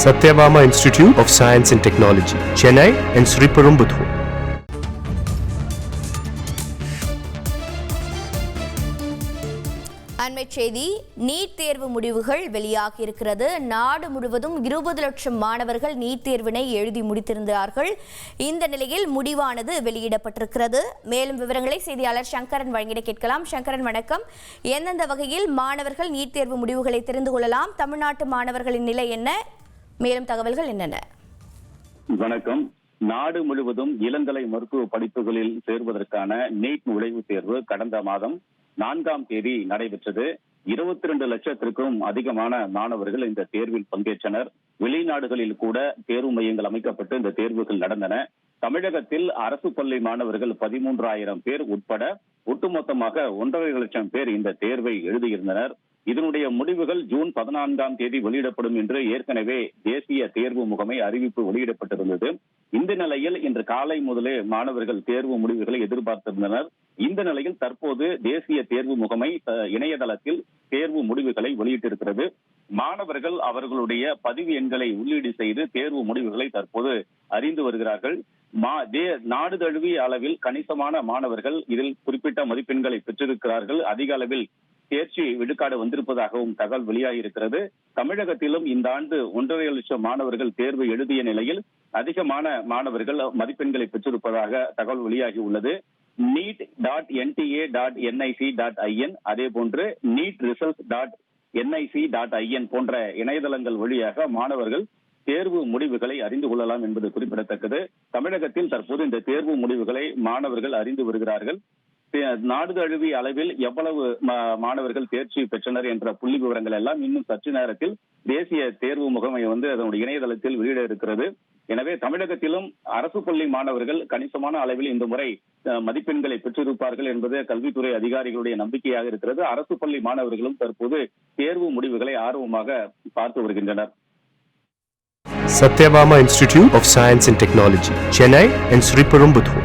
Satyabama Institute of Science and Technology, Chennai and Sriperumbudur. அண்மைச் செய்தி, NEET தேர்வு முடிவுகள் வெளியாகி இருக்கிறது. நாடு முழுவதும் 20 லட்சம் மாணவர்கள் நீட் தேர்வினை எழுதி முடித்திருந்தார்கள். இந்த நிலையில் முடிவானது வெளியிடப்பட்டிருக்கிறது. மேலும் விவரங்களை செய்தியாளர் சங்கரன் வழங்கிட கேட்கலாம். சங்கரன் வணக்கம். எந்தெந்த வகையில் மாணவர்கள் நீட் தேர்வு முடிவுகளை தெரிந்து கொள்ளலாம்? தமிழ்நாட்டு மாணவர்களின் நிலை என்ன? மேலும் தகவல்கள் என்னென்ன? வணக்கம். நாடு முழுவதும் இளங்கலை மருத்துவ படிப்புகளில் சேர்வதற்கான நீட் நுழைவுத் தேர்வு கடந்த மாதம் 4ஆம் தேதி நடைபெற்றது. 22 லட்சத்திற்கும் அதிகமான மாணவர்கள் இந்த தேர்வில் பங்கேற்றனர். வெளிநாடுகளில் கூட தேர்வு மையங்கள் அமைக்கப்பட்டு இந்த தேர்வுகள் நடந்தன. தமிழகத்தில் அரசு பள்ளி மாணவர்கள் 13,000 பேர் உட்பட ஒட்டுமொத்தமாக 1,50,000 லட்சம் பேர் இந்த தேர்வை எழுதியிருந்தனர். இதனுடைய முடிவுகள் ஜூன் 14ஆம் தேதி வெளியிடப்படும் என்று ஏற்கனவே தேசிய தேர்வு முகமை அறிவிப்பு வெளியிடப்பட்டிருந்தது. இந்த நிலையில் இன்று காலை முதலே மாணவர்கள் தேர்வு முடிவுகளை எதிர்பார்த்திருந்தனர். இந்த நிலையில் தற்போது தேசிய தேர்வு முகமை இணையதளத்தில் தேர்வு முடிவுகளை வெளியிட்டிருக்கிறது. மாணவர்கள் அவர்களுடைய பதிவு எண்களை உள்ளீடு செய்து தேர்வு முடிவுகளை தற்போது அறிந்து வருகிறார்கள். நாடு தழுவிய அளவில் கணிசமான மாணவர்கள் இதில் குறிப்பிட்ட மதிப்பெண்களை பெற்றிருக்கிறார்கள். அதிக அளவில் தேர்ச்சி விழுக்காடு வந்திருப்பதாகவும் தகவல் வெளியாகியிருக்கிறது. தமிழகத்திலும் இந்த ஆண்டு 1,50,000 லட்சம் மாணவர்கள் தேர்வு எழுதிய நிலையில் அதிகமான மாணவர்கள் மதிப்பெண்களை பெற்றிருப்பதாக தகவல் வெளியாகி உள்ளது. neet.nta.nic.in அதே போன்று neetresults.nic.in போன்ற இணையதளங்கள் வழியாக மாணவர்கள் தேர்வு முடிவுகளை அறிந்து கொள்ளலாம் என்பது குறிப்பிடத்தக்கது. தமிழகத்தில் தற்போது இந்த தேர்வு முடிவுகளை மாணவர்கள் அறிந்து வருகிறார்கள். நாடு தழுவிய அளவில் எவ்வளவு மாணவர்கள் தேர்ச்சி பெற்றனர் என்ற புள்ளி விவரங்கள் எல்லாம் இன்னும் சற்று நேரத்தில் தேசிய தேர்வு முகமை அதனுடைய இணையதளத்தில் வெளியிட இருக்கிறது. எனவே தமிழகத்திலும் அரசு பள்ளி மாணவர்கள் கணிசமான அளவில் இந்த முறை மதிப்பெண்களை பெற்றிருப்பார்கள் என்பது கல்வித்துறை அதிகாரிகளுடைய நம்பிக்கையாக இருக்கிறது. அரசு பள்ளி மாணவர்களும் தற்போது தேர்வு முடிவுகளை ஆர்வமாக பார்த்து வருகின்றனர். Satyabama Institute of Science and Technology, Chennai and Sriperumbudur.